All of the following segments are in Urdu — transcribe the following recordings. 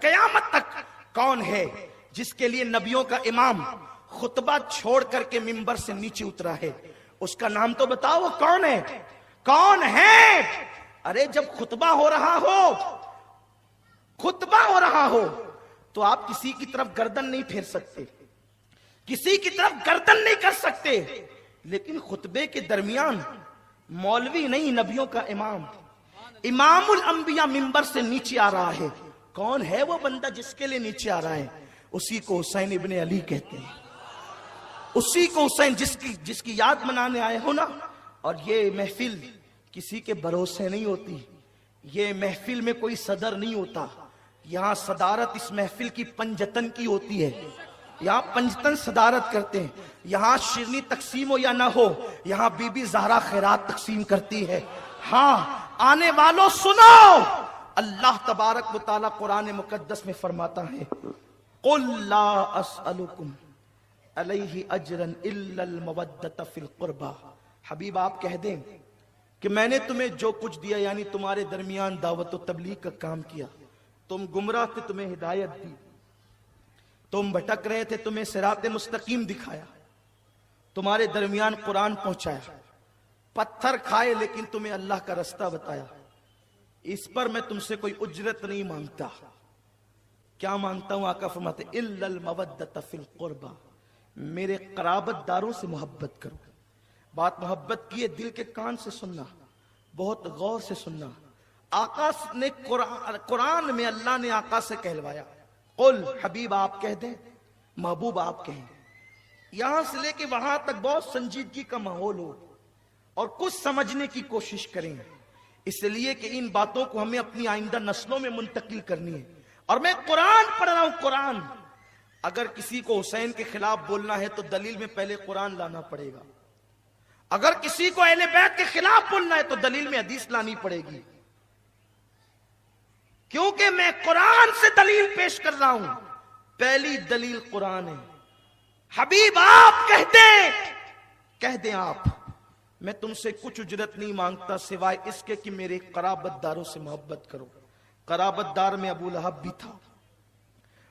قیامت تک کون ہے جس کے لیے نبیوں کا امام خطبہ چھوڑ کر کے ممبر سے نیچے اترا ہے؟ اس کا نام تو بتاؤ، وہ کون ہے؟ کون ہے؟ ارے جب خطبہ ہو رہا ہو تو آپ کسی کی طرف گردن نہیں پھیر سکتے، کسی کی طرف گردن نہیں کر سکتے، لیکن خطبے کے درمیان مولوی نہیں، نبیوں کا امام الانبیاء ممبر سے نیچے آ رہا ہے۔ کون ہے وہ بندہ جس کے لیے نیچے آ رہا ہے؟ اسی کو حسین ابن علی کہتے ہیں، اسی کو حسین جس کی یاد منانے آئے ہو نا۔ اور یہ محفل کسی کے بھروسے نہیں ہوتی، یہ محفل میں کوئی صدر نہیں ہوتا، یہاں صدارت اس محفل کی پنجتن کی ہوتی ہے، یہاں پنجتن صدارت کرتے ہیں، یہاں شیرنی تقسیم ہو یا نہ ہو، یہاں بی بی زہرا خیرات تقسیم کرتی ہے۔ ہاں آنے والوں سنو، اللہ تبارک و تعالی قرآن مقدس میں فرماتا ہے قُلْ لَا أَسْأَلُكُمْ عَلَيْهِ أَجْرًا إِلَّا الْمَوَدَّةَ فِي الْقُرْبَى۔ حبیب آپ کہہ دیں کہ میں نے تمہیں جو کچھ دیا، یعنی تمہارے درمیان دعوت و تبلیغ کا کام کیا، تم گمراہ تھے تمہیں ہدایت دی، تم بھٹک رہے تھے تمہیں صراط مستقیم دکھایا، تمہارے درمیان قرآن پہنچایا، پتھر کھائے لیکن تمہیں اللہ کا رستہ بتایا، اس پر میں تم سے کوئی اجرت نہیں مانگتا۔ کیا مانگتا ہوں؟ آقا فرماتے الا المودۃ فی القربى، میرے قرابت داروں سے محبت کرو۔ بات محبت کی ہے، دل کے کان سے سننا، بہت غور سے سننا۔ آقا نے قرآن میں اللہ نے آقا سے کہلوایا قل، حبیب آپ کہہ دیں، محبوب آپ کہیں، یہاں سے لے کے وہاں تک بہت سنجیدگی کا ماحول ہو اور کچھ سمجھنے کی کوشش کریں، اس لیے کہ ان باتوں کو ہمیں اپنی آئندہ نسلوں میں منتقل کرنی ہے۔ اور میں قرآن پڑھ رہا ہوں، قرآن۔ اگر کسی کو حسین کے خلاف بولنا ہے تو دلیل میں پہلے قرآن لانا پڑے گا، اگر کسی کو اہل بیت کے خلاف بولنا ہے تو دلیل میں حدیث لانی پڑے گی، کیونکہ میں قرآن سے دلیل پیش کر رہا ہوں، پہلی دلیل قرآن ہے۔ حبیب آپ کہہ دیں آپ، میں تم سے کچھ اجرت نہیں مانگتا سوائے اس کے کہ میرے قرابت داروں سے محبت کرو۔ قرابت دار میں ابو لہب بھی تھا،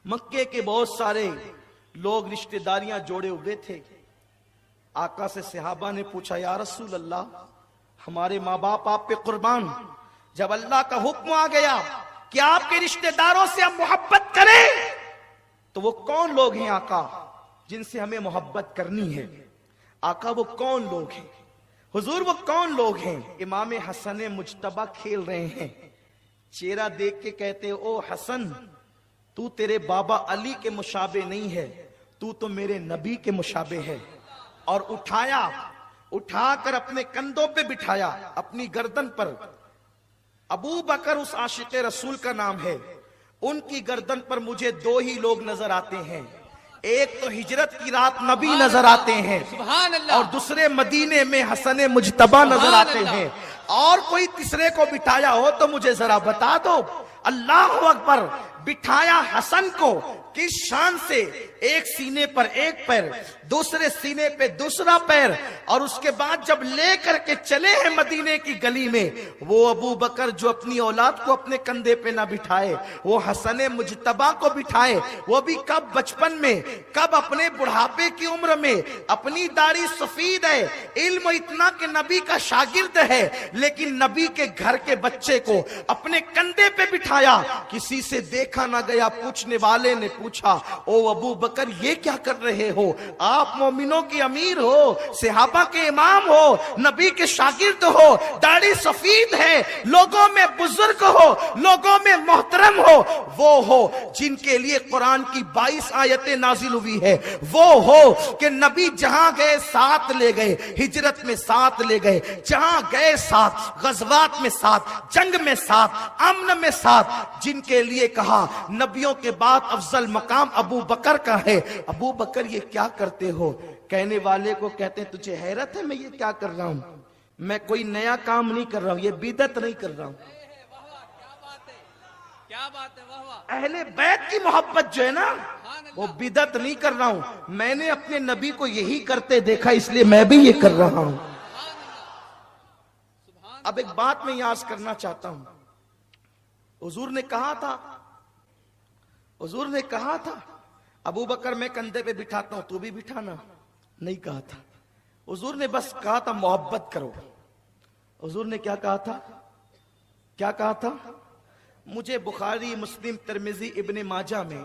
مکے کے بہت سارے لوگ رشتہ داریاں جوڑے ہوئے تھے۔ آقا سے صحابہ نے پوچھا یا رسول اللہ، ہمارے ماں باپ آپ پہ قربان، جب اللہ کا حکم آ گیا کہ آپ کے رشتہ داروں سے ہم محبت کریں تو وہ کون لوگ ہیں آقا جن سے ہمیں محبت کرنی ہے؟ آقا وہ کون لوگ ہیں؟ حضور وہ کون لوگ ہیں؟ امام حسن مجتبی کھیل رہے ہیں، چہرہ دیکھ کے کہتے او حسن، تو تیرے بابا علی کے مشابہ نہیں ہے، تو تو میرے نبی کے مشابہ ہے۔ اور اٹھا کر اپنے کندھوں پہ بٹھایا، اپنی گردن پر۔ ابو بکر اس عاشق رسول کا نام ہے، ان کی گردن پر مجھے دو ہی لوگ نظر آتے ہیں، ایک تو ہجرت کی رات نبی نظر آتے ہیں، اور دوسرے مدینے میں حسن مجتبی نظر آتے ہیں، اور کوئی تیسرے کو بٹھایا ہو تو مجھے ذرا بتا دو۔ اللہ اکبر! بٹھایا حسن کو کس شان سے، ایک سینے پر ایک پیر، دوسرے سینے پہ دوسرا پیر، اور اس کے بعد جب لے کر کے چلے ہیں مدینے کی گلی میں، وہ ابو بکر جو اپنی اولاد کو اپنے کندھے پہ نہ بٹھائے، وہ حسن مجتبی کو بٹھائے، وہ بھی کب؟ بچپن میں، کب؟ اپنے بڑھاپے کی عمر میں، اپنی داڑھی سفید ہے، علم اتنا کہ نبی کا شاگرد ہے، لیکن نبی کے گھر کے بچے کو اپنے کندھے پہ بٹھایا۔ کسی سے دیکھا نہ گیا، پوچھنے والے نے پوچھا او ابو بکر یہ کیا کر رہے ہو؟ آپ مومنوں کی امیر ہو، صحابہ کے امام ہو، نبی کے شاگرد ہو، داڑھی سفید ہے، لوگوں میں بزرگ ہو، لوگوں میں محترم ہو، وہ ہو جن کے لیے قرآن کی 22 آیتیں نازل ہوئی ہے، وہ ہو کہ نبی جہاں گئے ساتھ لے گئے، ہجرت میں ساتھ لے گئے، جہاں گئے ساتھ، غزوات میں ساتھ، جنگ میں ساتھ، امن میں ساتھ، جن کے لیے کہا نبیوں کے بعد افضل مقام ابو بکر کا ہے۔ ابو بکر یہ کیا کرتے ہو؟ کہنے والے کو کہتے ہیں تجھے حیرت ہے میں یہ کیا کر رہا ہوں؟ میں کوئی نیا کام نہیں کر رہا ہوں، یہ بدعت نہیں کر رہا ہوں۔ اہل بیت کی محبت جو ہے نا، وہ بدعت نہیں کر رہا ہوں، میں نے اپنے نبی کو یہی کرتے دیکھا اس لیے میں بھی یہ کر رہا ہوں۔ اب ایک بات میں یاد کرنا چاہتا ہوں، حضور نے کہا تھا حضور نے کہا تھا ابو بکر میں کندھے پہ بٹھاتا ہوں تو بھی بٹھانا؟ نہیں کہا تھا. حضور نے بس کہا تھا محبت کرو. حضور نے کیا کہا تھا؟ کیا کہا تھا؟ مجھے بخاری، مسلم، ترمذی، ابن ماجہ میں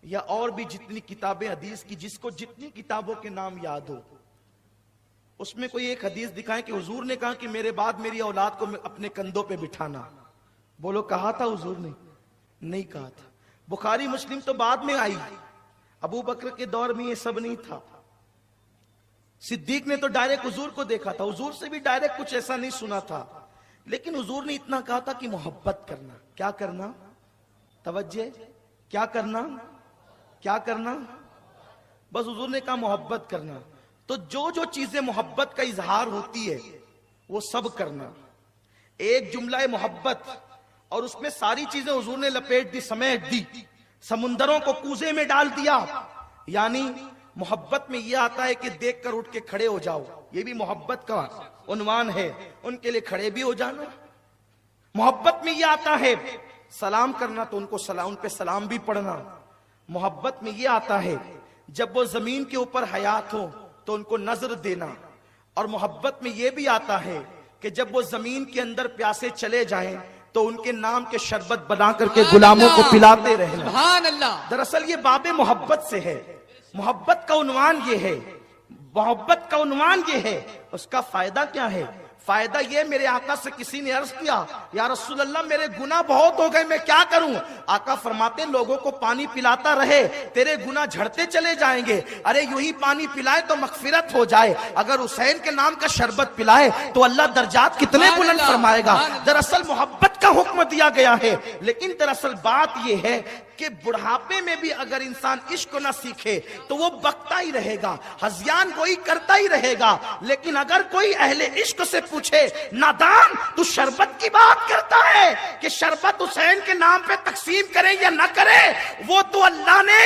یا اور بھی جتنی کتابیں حدیث کی، جس کو جتنی کتابوں کے نام یاد ہو، اس میں کوئی ایک حدیث دکھائیں کہ حضور نے کہا کہ میرے بعد میری اولاد کو اپنے کندھوں پہ بٹھانا. بولو کہا تھا حضور نے؟ نہیں کہا تھا. بخاری مسلم تو بعد میں آئی، ابو بکر کے دور میں یہ سب نہیں تھا. صدیق نے تو ڈائریکٹ حضور کو دیکھا تھا، حضور سے بھی ڈائریکٹ کچھ ایسا نہیں سنا تھا، لیکن حضور نے اتنا کہا تھا کہ محبت کرنا. کیا کرنا؟ توجہ، کیا کرنا؟ کیا کرنا؟ بس حضور نے کہا محبت کرنا. تو جو چیزیں محبت کا اظہار ہوتی ہے وہ سب کرنا. ایک جملہ محبت اور اس میں ساری چیزیں حضور نے لپیٹ دی، سمیٹ دی، سمندروں کو کوزے میں ڈال دیا. یعنی محبت میں یہ آتا ہے کہ دیکھ کر اٹھ کے کھڑے ہو جاؤ، یہ بھی محبت کا عنوان ہے. ان کے لیے کھڑے بھی ہو جانا. محبت میں یہ آتا ہے سلام کرنا تو ان کو ان پہ سلام بھی پڑھنا. محبت میں یہ آتا ہے جب وہ زمین کے اوپر حیات ہو تو ان کو نظر دینا. اور محبت میں یہ بھی آتا ہے کہ جب وہ زمین کے اندر پیاسے چلے جائیں تو ان کے نام کے شربت بنا کر کے غلاموں کو پلاتے رہنا. سبحان اللہ. دراصل یہ باب محبت سے ہے. محبت کا عنوان یہ ہے، محبت کا عنوان یہ ہے. اس کا فائدہ کیا ہے؟ فائدہ یہ، میرے آقا سے کسی نے عرض کیا یا رسول اللہ میرے گناہ بہت ہو گئے، میں کیا کروں؟ آقا فرماتے لوگوں کو پانی پلاتا رہے، تیرے گناہ جھڑتے چلے جائیں گے. ارے یوں ہی پانی پلائے تو مغفرت ہو جائے، اگر حسین کے نام کا شربت پلائے تو اللہ درجات کتنے بلند فرمائے گا. دراصل محبت کا حکم دیا گیا ہے. لیکن دراصل بات یہ ہے کہ بڑھاپے میں بھی اگر انسان عشق نہ سیکھے تو وہ بکتا ہی رہے گا، ہذیان گوئی کرتا ہی رہے گا. لیکن اگر کوئی اہل عشق سے پوچھے نادان تو شربت کی بات کرتا ہے کہ شربت حسین کے نام پہ تقسیم کرے یا نہ کرے، وہ تو اللہ نے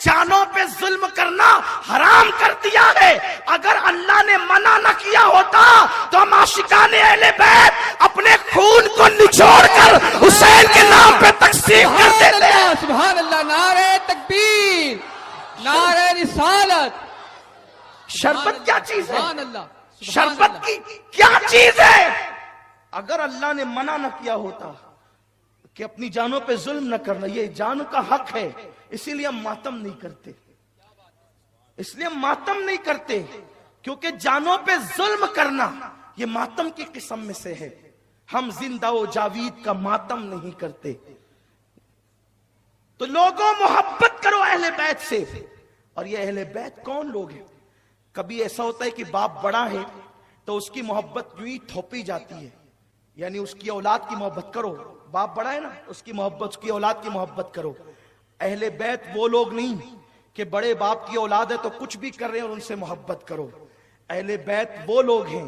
جانوں پہ ظلم کرنا حرام کر دیا ہے. اگر اللہ نے منع نہ کیا ہوتا تو ہم عاشقان اہل بیت اپنے خون کو نچوڑ کر حسین کے نام پہ تقسیم کر دیتے. سبحان اللہ. نعرہ تکبیر، نعرہ رسالت. شربت کیا چیز ہے؟ سبحان اللہ. شربت کی کیا چیز ہے؟ اگر اللہ نے منع نہ کیا ہوتا کہ اپنی جانوں پہ ظلم نہ کرنا، یہ جان کا حق ہے، اسی لیے ہم ماتم نہیں کرتے. اس لیے ہم ماتم نہیں کرتے کیونکہ جانوں پہ ظلم کرنا یہ ماتم کی قسم میں سے ہے. ہم زندہ و جاوید کا ماتم نہیں کرتے. تو لوگوں محبت کرو اہل بیت سے. اور یہ اہل بیت کون لوگ ہیں؟ کبھی ایسا ہوتا ہے کہ باپ بڑا ہے تو اس کی محبت یوں ہی تھوپی جاتی ہے، یعنی اس کی اولاد کی محبت کرو. باپ بڑا ہے نا، اس کی محبت، اس کی اولاد کی محبت کرو. اہل بیت وہ لوگ نہیں کہ بڑے باپ کی اولاد ہے تو کچھ بھی کر رہے ہیں اور ان سے محبت کرو. اہل بیت وہ لوگ ہیں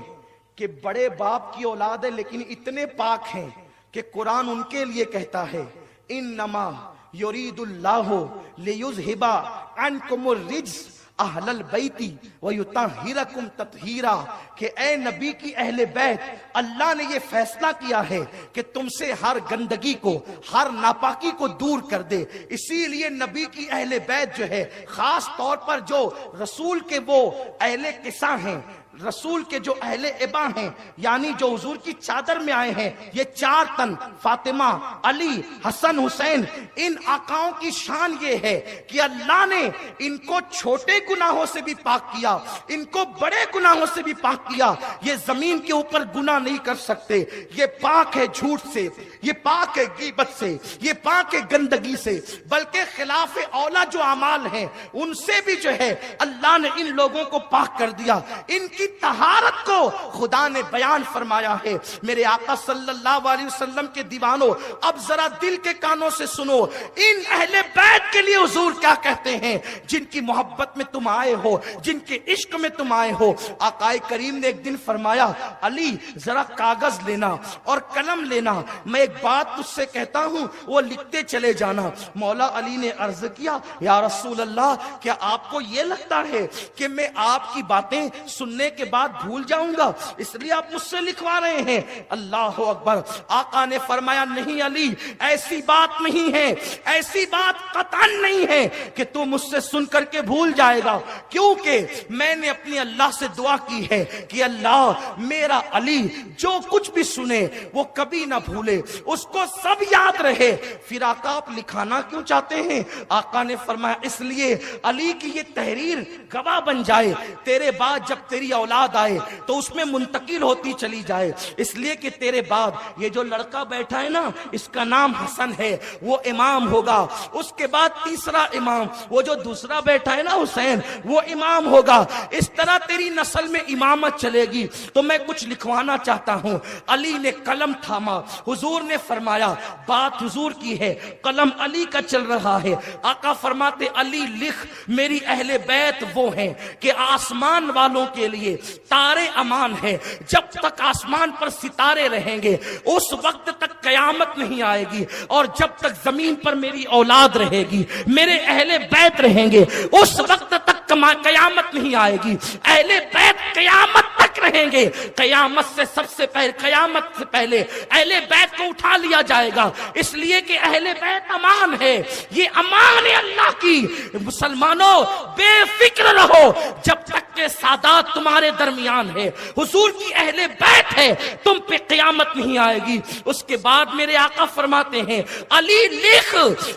کہ بڑے باپ کی اولاد ہے لیکن اتنے پاک ہیں کہ قرآن ان کے لیے کہتا ہے انما یرید اللہ لیذھب عنکم الرجس اہل البیت ویطہرکم تطہیرا. کہ اے نبی کی اہل بیت، اللہ نے یہ فیصلہ کیا ہے کہ تم سے ہر گندگی کو، ہر ناپاکی کو دور کر دے. اسی لیے نبی کی اہل بیت جو ہے، خاص طور پر جو رسول کے وہ اہل قصہ ہیں، رسول کے جو اہل ابا ہیں، یعنی جو حضور کی چادر میں آئے ہیں، یہ 4 تن فاطمہ، علی، حسن، حسین، ان آقاؤں کی شان یہ ہے کہ اللہ نے ان کو چھوٹے گناہوں سے بھی پاک کیا، ان کو بڑے گناہوں سے بھی پاک کیا. یہ زمین کے اوپر گناہ نہیں کر سکتے. یہ پاک ہے جھوٹ سے، یہ پاک ہے غیبت سے، یہ پاک ہے گندگی سے، بلکہ خلاف اولا جو اعمال ہیں ان سے بھی جو ہے اللہ نے ان لوگوں کو پاک کر دیا. ان کی طہارت کو خدا نے بیان فرمایا ہے. میرے آقا صلی اللہ علیہ وسلم کے دیوانوں، اب ذرا دل کے کانوں سے سنو ان اہل بیت کے لیے حضور کیا کہتے ہیں، جن کی محبت میں تم آئے ہو، جن کے عشق میں تم آئے ہو. آقا کریم نے ایک دن فرمایا علی ذرا کاغذ لینا اور قلم لینا، میں ایک بات تجھ سے کہتا ہوں وہ لکھتے چلے جانا. مولا علی نے عرض کیا یا رسول اللہ، کیا آپ کو یہ لگتا ہے کہ میں آپ کی باتیں سننے کے بعد بھول جاؤں گا اس لیے آپ مجھ سے لکھوا رہے ہیں؟ اللہ اکبر۔ آقا نے فرمایا نہیں علی، ایسی بات نہیں ہے، ایسی بات قطعاً نہیں ہے کہ تو مجھ سے سن کر کے بھول جائے گا، کیونکہ میں نے اپنی اللہ سے دعا کی ہے کہ اللہ میرا علی جو کچھ بھی سنے وہ کبھی نہ بھولے، اس کو سب یاد رہے۔ پھر آقا آپ لکھانا کیوں چاہتے ہیں؟ آقا نے فرمایا اس لیے علی کی یہ تحریر گواہ بن جائے، تیرے بعد جب تیری اولاد آئے تو اس میں منتقل ہوتی چلی جائے، اس لیے کہ تیرے بعد یہ جو لڑکا بیٹھا ہے نا اس کا نام حسن ہے، وہ امام ہوگا، اس کے بعد تیسرا امام، وہ جو دوسرا بیٹھا ہے نا حسین، وہ امام ہوگا، اس طرح تیری نسل میں امامت چلے گی۔ تو میں کچھ لکھوانا چاہتا ہوں۔ علی نے قلم تھاما، حضور نے فرمایا بات حضور کی ہے، قلم علی کا چل رہا ہے۔ آقا فرماتے علی لکھ، میری اہل بیت وہ ہیں کہ آسمان والوں کے لیے تارے امان ہے، جب تک آسمان پر ستارے رہیں گے اس وقت تک قیامت نہیں آئے گی، اور جب تک زمین پر میری اولاد رہے گی، میرے اہل بیت رہیں گے، اس وقت تک قیامت نہیں آئے گی۔ اہل بیت قیامت تک رہیں گے، قیامت سے پہلے اہل بیت کو اٹھا لیا جائے گا، اس لیے کہ اہل بیت امان ہے، یہ امان ہے اللہ کی۔ مسلمانوں بے فکر رہو جب تک کہ سادات تمہارے درمیان ہے، حضور کی اہل بیت ہے، تم پہ قیامت نہیں آئے گی۔ اس کے بعد میرے آقا فرماتے ہیں علی لکھ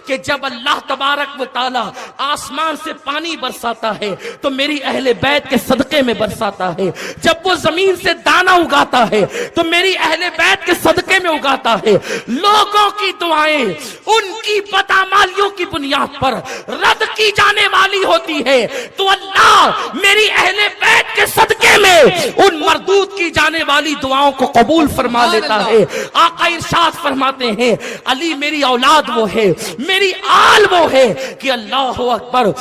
کہ جب اللہ تبارک و تعالی آسمان سے پانی برساتا ہے تو میری اہل بیت کے صدقے میں برساتا ہے، جب وہ زمین سے دانا اگاتا ہے تو میری اہل بیت کے صدقے میں اگاتا ہے۔ لوگوں کی دعائیں ان کی بدعمالیوں کی بنیاد پر رد کی جانے والی ہوتی ہے، تو اللہ میری اہل بیت کے صدقے میں ان مردود کی جانے والی دعاؤں کو قبول فرما لیتا ہے۔ آقا ارشاد فرماتے ہیں علی میری اولاد وہ ہے، میری آل وہ ہے کہ اللہ اکبر،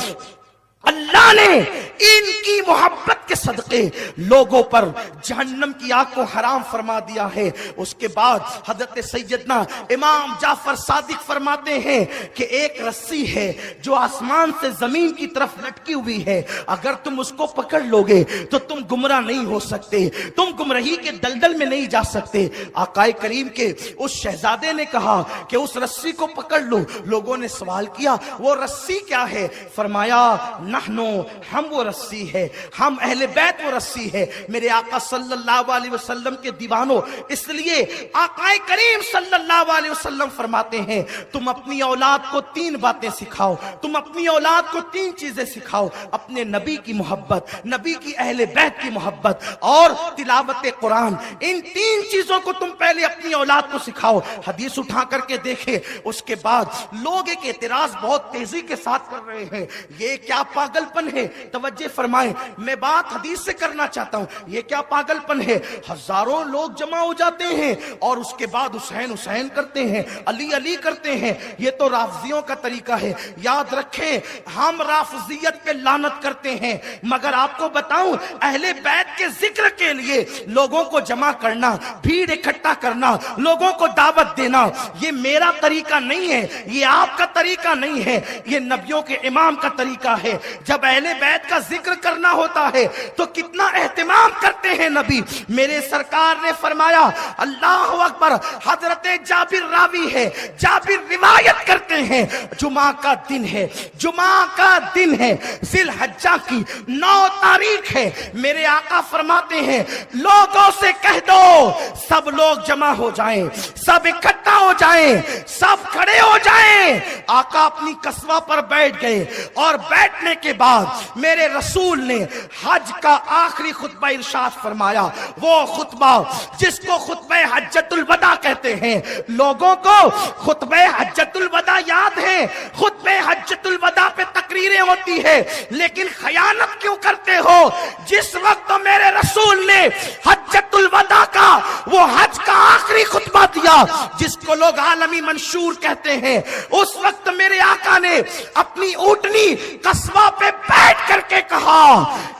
اللہ نے ان کی محبت کے صدقے لوگوں پر جہنم کی آگ کو حرام فرما دیا ہے۔ اس کے بعد حضرت سیدنا امام جعفر صادق فرماتے ہیں کہ ایک رسی ہے جو آسمان سے زمین کی طرف لٹکی ہوئی ہے، اگر تم اس کو پکڑ لوگے تو تم گمراہ نہیں ہو سکتے، تم گمراہی کے دلدل میں نہیں جا سکتے۔ آقا کریم کے اس شہزادے نے کہا کہ اس رسی کو پکڑ لو۔ لوگوں نے سوال کیا وہ رسی کیا ہے؟ فرمایا نحنو، ہم وہ رسی ہے، ہم اہل بیت وہ رسی ہے۔ میرے آقا صلی اللہ علیہ وسلم کے دیوانوں، اس لیے آقا کریم صلی اللہ علیہ وسلم فرماتے ہیں تم اپنی اولاد کو 3 باتیں سکھاؤ، تم اپنی اولاد کو 3 چیزیں سکھاؤ، اپنے نبی کی محبت، نبی کی اہل بیت کی محبت اور تلاوت قرآن۔ ان 3 چیزوں کو تم پہلے اپنی اولاد کو سکھاؤ۔ حدیث اٹھا کر کے دیکھیں، اس کے بعد لوگ ایک اعتراض بہت تیزی کے ساتھ کر رہے ہیں، یہ کیا پاگل پن ہے؟ توجہ فرمائیں، میں بات حدیث سے کرنا چاہتا ہوں، یہ کیا پاگل پن ہے؟ ہزاروں لوگ جمع ہو جاتے ہیں اور اس کے بعد حسین حسین کرتے ہیں، علی علی کرتے ہیں، یہ تو رافضیوں کا طریقہ ہے۔ یاد رکھیں ہم رافضیت پہ لعنت کرتے ہیں، مگر آپ کو بتاؤں اہل بیت کے ذکر کے لیے لوگوں کو جمع کرنا، بھیڑ اکٹھا کرنا، لوگوں کو دعوت دینا، یہ میرا طریقہ نہیں ہے، یہ آپ کا طریقہ نہیں ہے، یہ نبیوں کے امام کا طریقہ ہے۔ جب اہل بیت کا ذکر کرنا ہوتا ہے تو کتنا اہتمام کرتے ہیں نبی۔ میرے سرکار نے فرمایا اللہ اکبر، حضرت جابر راوی ہے، جابر روایت کرتے ہیں جمعہ کا دن ہے، جمعہ کا دن ہے، ذی الحجہ کی 9 تاریخ ہے۔ میرے آقا فرماتے ہیں لوگوں سے کہہ دو سب لوگ جمع ہو جائیں، سب اکٹھا ہو جائیں، سب کھڑے ہو جائیں۔ آقا اپنی قصبہ پر بیٹھ گئے اور بیٹھنے کے بعد میرے رسول نے حج کا آخری خطبہ ارشاد فرمایا، وہ خطبہ جس کو خطبہ حجۃ الوداع کہتے ہیں۔ لوگوں کو خطبہ حجۃ الوداع یاد ہے، خطبہ حجۃ الوداع پہ تقریریں ہوتی ہے، لیکن خیانت کیوں کرتے ہو؟ جس وقت میرے رسول نے حجۃ الوداع کا وہ حج کا آخری خطبہ دیا جس کو لوگ عالمی منشور کہتے ہیں، اس وقت میرے آقا نے اپنی اونٹنی قصبہ پہ بیٹھ کر کے کہا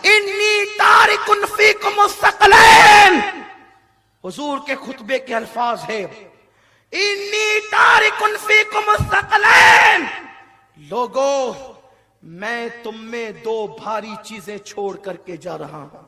انی تارک فیکم الثقلین۔ حضور کے خطبے کے الفاظ ہیں انی تارک فیکم الثقلین، لوگوں میں تم میں 2 بھاری چیزیں چھوڑ کر کے جا رہا ہوں۔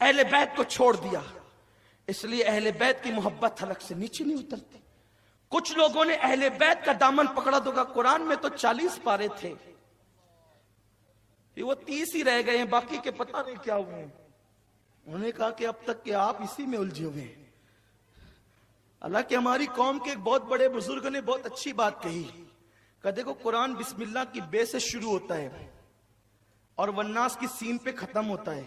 اہل بیت کو چھوڑ دیا، اس لیے اہل بیت کی محبت حلق سے نیچے نہیں اترتی۔ کچھ لوگوں نے اہل بیت کا دامن پکڑا تو کہا قرآن میں تو 40 پارے تھے، وہ 30 ہی رہ گئے ہیں، باقی کے پتہ نہیں کیا ہوئے ہیں۔ انہوں نے کہا کہ اب تک کہ آپ اسی میں الجھے ہوئے ہیں۔ حالانکہ ہماری قوم کے ایک بہت بڑے بزرگ نے بہت اچھی بات کہی کہ دیکھو قرآن بسم اللہ کی بے سے شروع ہوتا ہے اور والناس کی سین پہ ختم ہوتا ہے۔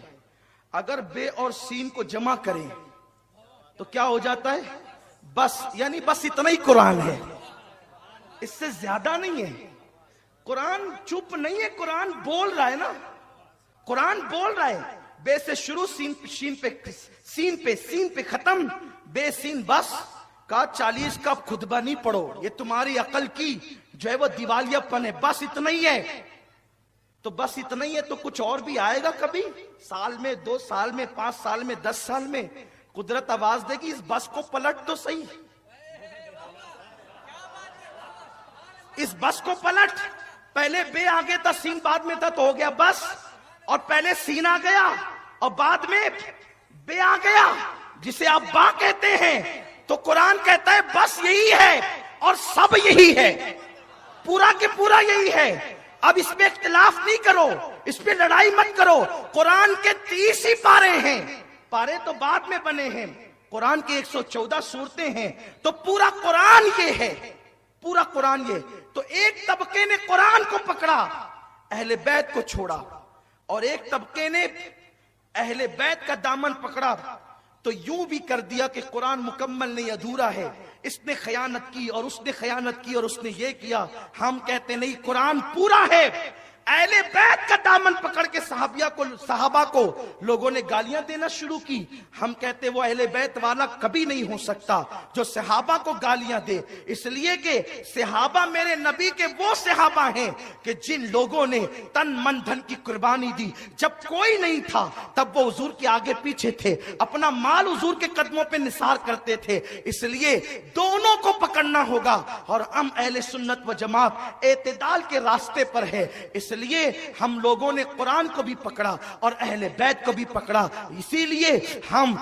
اگر بے اور سین کو جمع کریں تو کیا ہو جاتا ہے؟ بس، یعنی بس اتنا ہی قرآن ہے، اس سے زیادہ نہیں ہے۔ قرآن چپ نہیں ہے، قرآن بول رہا ہے نا، قرآن بول رہا ہے۔ بے سے شروع، سین پہ ختم، بے سین بس۔ کہا 40 کا خطبہ نہیں پڑھو، یہ تمہاری عقل کی جو ہے وہ دیوالیہ پن ہے، بس اتنا ہی ہے۔ تو بس اتنا ہی ہے تو کچھ اور بھی آئے گا کبھی؟ سال میں، 2 سال میں، 5 سال میں، 10 سال میں قدرت آواز دے گی اس بس کو پلٹ تو صحیح، اس بس کو پلٹ۔ پہلے بے آگے تھا، سین بعد میں تھا تو ہو گیا بس، اور پہلے سین آ گیا اور بعد میں بے آ گیا جسے آپ با کہتے ہیں۔ تو قرآن کہتا ہے بس یہی ہے اور سب یہی ہے، پورا کے پورا یہی ہے۔ اب اس پہ اختلاف نہیں کرو، اس پہ لڑائی مت کرو۔ قرآن کے 30 ہی پارے ہیں، پارے تو بعد میں بنے ہیں۔ قرآن کی 114 سورتیں ہیں، تو پورا قرآن یہ ہے، پورا قرآن یہ۔ تو ایک طبقے نے قرآن کو پکڑا، اہل بیت کو چھوڑا، اور ایک طبقے نے اہل بیت کا دامن پکڑا تو یوں بھی کر دیا کہ قرآن مکمل نہیں، ادھورا ہے، اس نے خیانت کی اور اس نے خیانت کی اور اس نے یہ کیا۔ ہم کہتے نہیں، قرآن پورا ہے۔ اہل بیت کا دامن پکڑ کے صحابہ کو لوگوں نے گالیاں دینا شروع کی۔ ہم کہتے وہ اہل بیت والا کبھی نہیں ہو سکتا جو صحابہ کو گالیاں دے، اس لیے کہ صحابہ میرے نبی کے وہ صحابہ ہیں کہ جن لوگوں نے تن من دھن کی قربانی دی۔ جب کوئی نہیں تھا تب وہ حضور کے آگے پیچھے تھے، اپنا مال حضور کے قدموں پہ نثار کرتے تھے۔ اس لیے دونوں کو پکڑنا ہوگا، اور ہم اہل سنت و جماعت اعتدال کے راستے پر ہے۔ اس لیے ہم لوگوں نے قرآن کو بھی پکڑا اور اہل بیت کو بھی پکڑا۔ اسی لیے ہم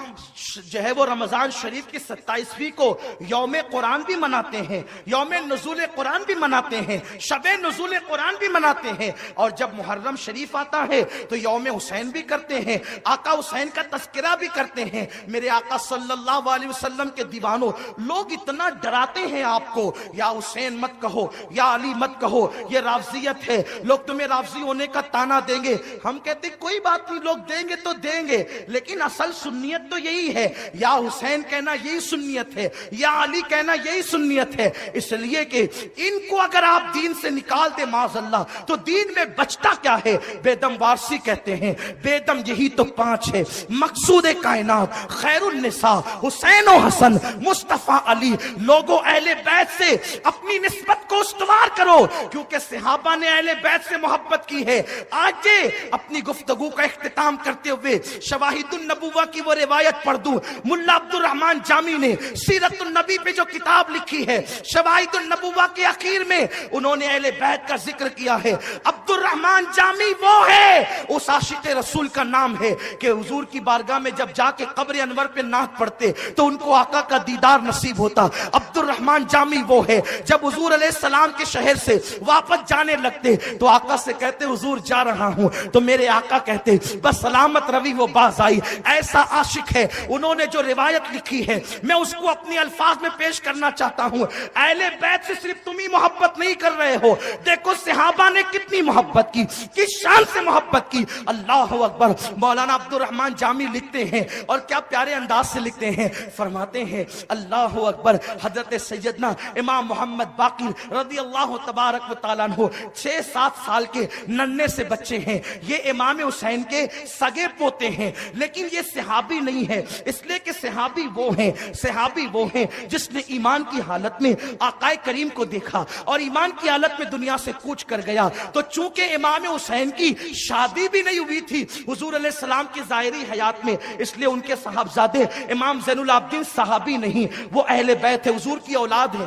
جو ہے وہ رمضان شریف کی 27ویں کو یوم قرآن بھی مناتے ہیں، یوم نزول قرآن بھی مناتے ہیں، شب نزول قرآن بھی مناتے ہیں، اور جب محرم شریف آتا ہے تو یوم حسین بھی کرتے ہیں، آقا حسین کا تذکرہ بھی کرتے ہیں۔ میرے آقا صلی اللہ علیہ وسلم کے دیوانوں، لوگ اتنا ڈراتے ہیں آپ کو، یا حسین مت کہو، یا علی مت کہو، یہ رافضیت ہے، لوگ تمہیں رافضی ہونے کا تانا دیں گے۔ ہم کہتے کوئی بات نہیں، لوگ دیں گے تو دیں گے، لیکن اصل سنیت تو یہی ہے، یا حسین کہنا یہی سنیت ہے، یا علی کہنا یہی سنیت ہے۔ اس لیے کہ ان کو اگر آپ دین سے نکال دے معاذ اللہ تو دین میں بچتا کیا ہے؟ بے دم وارسی کہتے ہیں، بے دم یہی تو 5 ہے، مقصود کائنات، خیر النساء، حسین و حسن، مصطفیٰ علی۔ لوگوں اہل بیت سے اپنی نسبت کو استوار کرو، کیونکہ صحابہ نے اہل بیت سے محبت کی ہے۔ آج اپنی گفتگو کا اختتام کرتے ہوئے شواہد النبوہ کی وہ روایت پڑھ دوں۔ ملا عبد الرحمن جامی نے سیرت النبی پہ جو کتاب لکھی ہے، شواہد النبوہ کے اخیر میں انہوں نے اہل بیت کا ذکر کیا ہے۔ عبد الرحمن جامی وہ ہے، اس عاشق رسول کا نام ہے کہ حضور کی بارگاہ میں جب جا کے قبر انور پہ نعت پڑھتے تو ان کو آقا کا دیدار نصیب ہوتا۔ عبد الرحمن جامی وہ ہے، جب حضور علیہ السلام کے شہر سے واپس جانے لگتے تو آقا سے کہتے حضور جا رہا ہوں، تو میرے آقا کہتے بس سلامت روی وہ باز آئی۔ ایسا عاشق ہے، انہوں نے جو روایت لکھی ہے میں اس کو اپنی الفاظ میں پیش کرنا چاہتا ہوں۔ اہل بیت سے صرف تم ہی محبت نہیں کر رہے ہو، دیکھو صحابہ نے کتنی محبت کی، کس شان سے محبت کی۔ اللہ اکبر۔ مولانا عبد الرحمن جامی لکھتے ہیں، اور کیا پیارے انداز سے لکھتے ہیں، فرماتے ہیں اللہ اکبر، حضرت سیدنا امام محمد باقر رضی اللہ تبارک و تعالیٰ عنہ 6-7 سال کے ننھے سے بچے ہیں، یہ امام حسین کے سگے پوتے ہیں، لیکن یہ صحابی نہیں ہے، اس لیے کہ صحابی وہ ہیں جس نے ایمان کی حالت میں آقا کریم کو دیکھا اور ایمان کی حالت میں دنیا سے کوچ کر گیا۔ تو چونکہ امام حسین کی شادی بھی نہیں ہوئی تھی حضور علیہ السلام کی ظاہری حیات میں، اس لیے ان کے صاحبزادے امام زین العابدین صحابی نہیں، وہ اہل بیت ہے، حضور کی اولاد ہے۔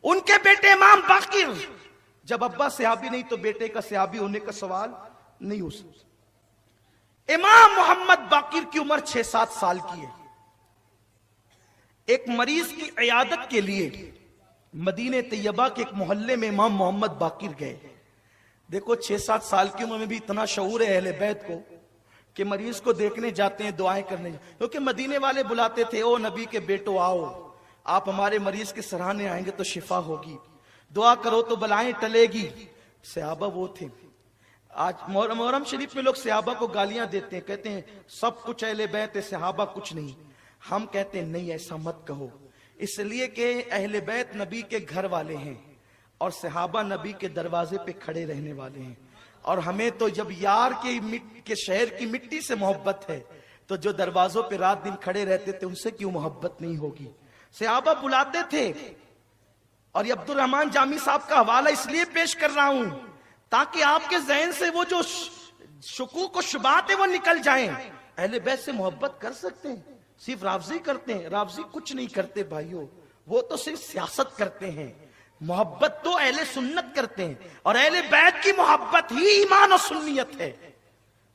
ان کے بیٹے امام باقر، جب ابا صحابی نہیں تو بیٹے کا صحابی ہونے کا سوال نہیں ہو سکتا۔ امام محمد باقر کی عمر 6-7 سال کی ہے. ایک مریض کی عیادت کے لیے مدینہ طیبہ کے ایک محلے میں امام محمد باقر گئے. دیکھو 6-7 سال کی عمر میں بھی اتنا شعور ہے اہل بیت کو کہ مریض کو دیکھنے جاتے ہیں, دعائیں کرنے جاتے ہیں. کیونکہ مدینے والے بلاتے تھے, او نبی کے بیٹو آؤ, آپ ہمارے مریض کے سراہنے آئیں گے تو شفا ہوگی, دعا کرو تو بلائیں ٹلے گی. صحابہ وہ تھے. آج محرم شریف میں لوگ صحابہ کو گالیاں دیتے ہیں, کہتے ہیں سب کچھ اہل بیت ہے, صحابہ کچھ نہیں. ہم کہتے ہیں نہیں, ایسا مت کہو, اس لیے کہ اہل بیت نبی کے گھر والے ہیں اور صحابہ نبی کے دروازے پہ کھڑے رہنے والے ہیں. اور ہمیں تو جب یار کے شہر کی مٹی سے محبت ہے تو جو دروازوں پہ رات دن کھڑے رہتے تھے ان سے کیوں محبت نہیں ہوگی. صحابہ بلاتے تھے. اور یہ عبد الرحمن جامی صاحب کا حوالہ اس لیے پیش کر رہا ہوں تاکہ آپ کے ذہن سے وہ جو شکوک و شبہات ہیں وہ نکل جائیں. اہل بیت سے محبت کر سکتے ہیں, صرف رافضی کرتے ہیں. رافضی کچھ نہیں کرتے بھائیوں, وہ تو صرف سیاست کرتے ہیں. محبت تو اہل سنت کرتے ہیں, اور اہل بیت کی محبت ہی ایمان و سنیت ہے.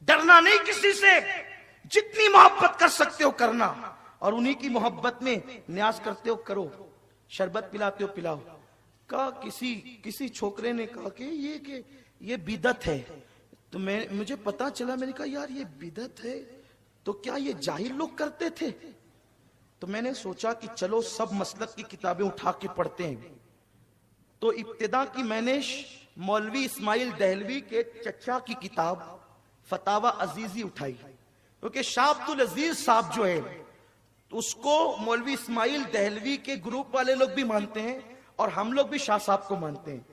ڈرنا نہیں کسی سے, جتنی محبت کر سکتے ہو کرنا, اور انہی کی محبت میں نیاز کرتے ہو کرو, شربت پلاتے ہو پلاؤ. کہا کسی چھوکرے نے کہا کہ یہ بدعت ہے. تو مجھے پتا چلا, میں نے کہا یار یہ بدعت ہے تو کیا یہ جاہل لوگ کرتے تھے؟ تو میں نے سوچا کہ چلو سب مسلک کی کتابیں اٹھا کے پڑھتے ہیں. تو ابتدا کی میں نے مولوی اسماعیل دہلوی کے چچا کی کتاب فتاوی عزیزی اٹھائی, کیونکہ شاہ عبد العزیز صاحب جو ہے اس کو مولوی اسماعیل دہلوی کے گروپ والے لوگ بھی مانتے ہیں اور ہم لوگ بھی شاہ صاحب کو مانتے ہیں.